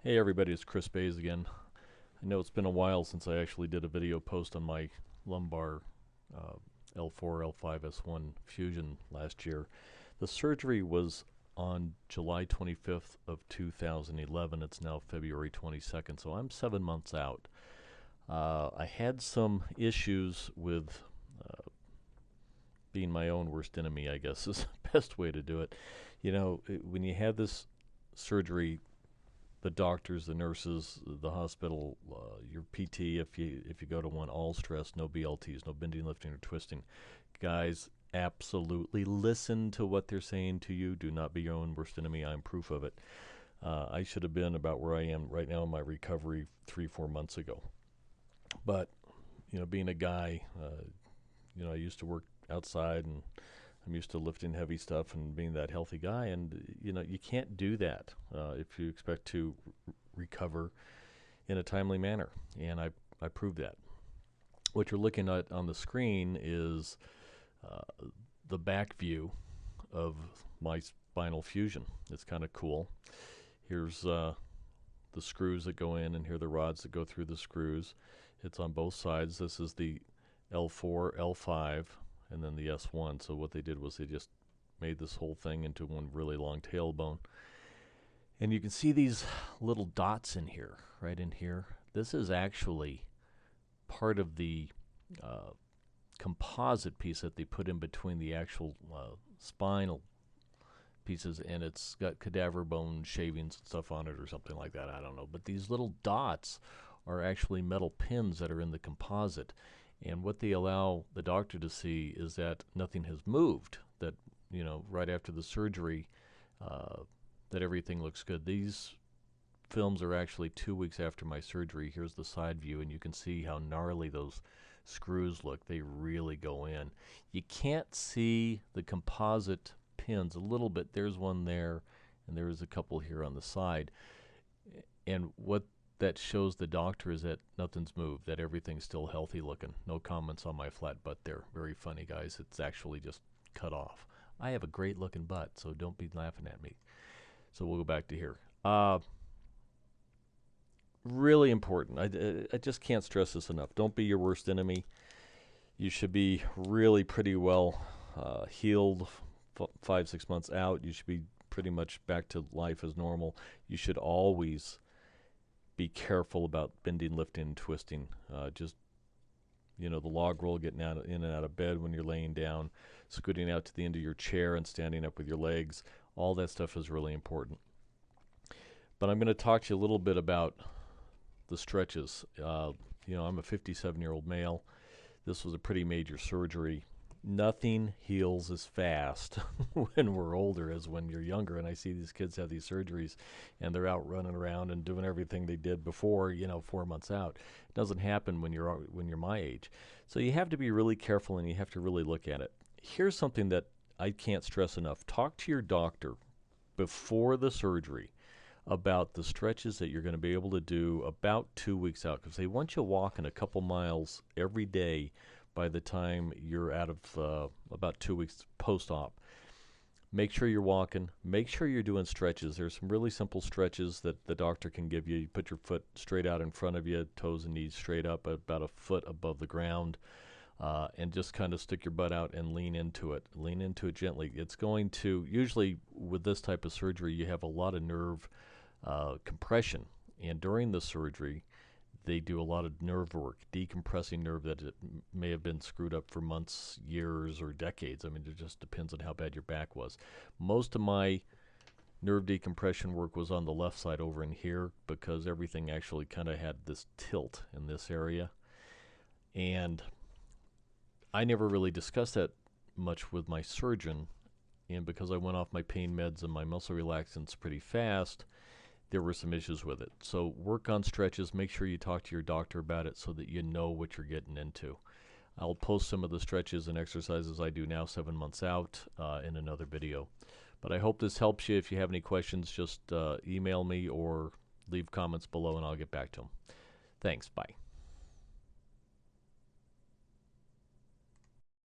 Hey everybody, it's Chris Bays again. I know it's been a while since I actually did a video post on my lumbar uh, L4, L5, S1 fusion last year. The surgery was on July 25th of 2011. It's now February 22nd, so I'm 7 months out. I had some issues with being my own worst enemy, I guess is the best way to do it. When you have this surgery, the doctors, the nurses, the hospital, your PT, if you go to one, all stress, no BLTs, no bending, lifting, or twisting. Guys, absolutely listen to what they're saying to you. Do not be your own worst enemy. I'm proof of it. I should have been about where I am right now in my recovery 3, 4 months ago. But being a guy, I used to work outside and I'm used to lifting heavy stuff and being that healthy guy, and you can't do that if you expect to recover in a timely manner. And I proved that. What you're looking at on the screen is the back view of my spinal fusion. It's kind of cool. Here's the screws that go in, and here are the rods that go through the screws. It's on both sides. This is the L4, L5, and then the S1. So what they did was they just made this whole thing into one really long tailbone. And you can see these little dots in here, right in here. This is actually part of the composite piece that they put in between the actual spinal pieces, and it's got cadaver bone shavings and stuff on it or something like that. I don't know. But these little dots are actually metal pins that are in the composite. And what they allow the doctor to see is that nothing has moved, that, right after the surgery, that everything looks good. These films are actually 2 weeks after my surgery. Here's the side view, and you can see how gnarly those screws look. They really go in. You can't see the composite pins a little bit. There's one there, and there's a couple here on the side. And what that shows the doctor is that nothing's moved, that everything's still healthy looking. No comments on my flat butt there. Very funny, guys. It's actually just cut off. I have a great looking butt, so don't be laughing at me. So we'll go back to here. Really important. I just can't stress this enough. Don't be your worst enemy. You should be really pretty well healed 5, 6 months out. You should be pretty much back to life as normal. You should always be careful about bending, lifting, and twisting. The log roll, getting out in and out of bed when you're laying down, scooting out to the end of your chair and standing up with your legs. All that stuff is really important. But I'm going to talk to you a little bit about the stretches. I'm a 57-year-old male. This was a pretty major surgery. Nothing heals as fast when we're older as when you're younger. And I see these kids have these surgeries and they're out running around and doing everything they did before, 4 months out. It doesn't happen when you're my age. So you have to be really careful and you have to really look at it. Here's something that I can't stress enough. Talk to your doctor before the surgery about the stretches that you're going to be able to do about 2 weeks out, because they want you walking a couple miles every day by the time you're out of about 2 weeks post-op. Make sure you're walking. Make sure you're doing stretches. There's some really simple stretches that the doctor can give you. You put your foot straight out in front of you, toes and knees straight up, about a foot above the ground, and just kind of stick your butt out and lean into it. Lean into it gently. It's going to, usually with this type of surgery, you have a lot of nerve compression. And during the surgery, they do a lot of nerve work, decompressing nerve that it may have been screwed up for months, years, or decades. I mean, it just depends on how bad your back was. Most of my nerve decompression work was on the left side over in here, because everything actually kind of had this tilt in this area. And I never really discussed that much with my surgeon. And because I went off my pain meds and my muscle relaxants pretty fast, there were some issues with it. So work on stretches. Make sure you talk to your doctor about it so that you know what you're getting into. I'll post some of the stretches and exercises I do now 7 months out in another video. But I hope this helps you. If you have any questions, just email me or leave comments below and I'll get back to them. Thanks. Bye.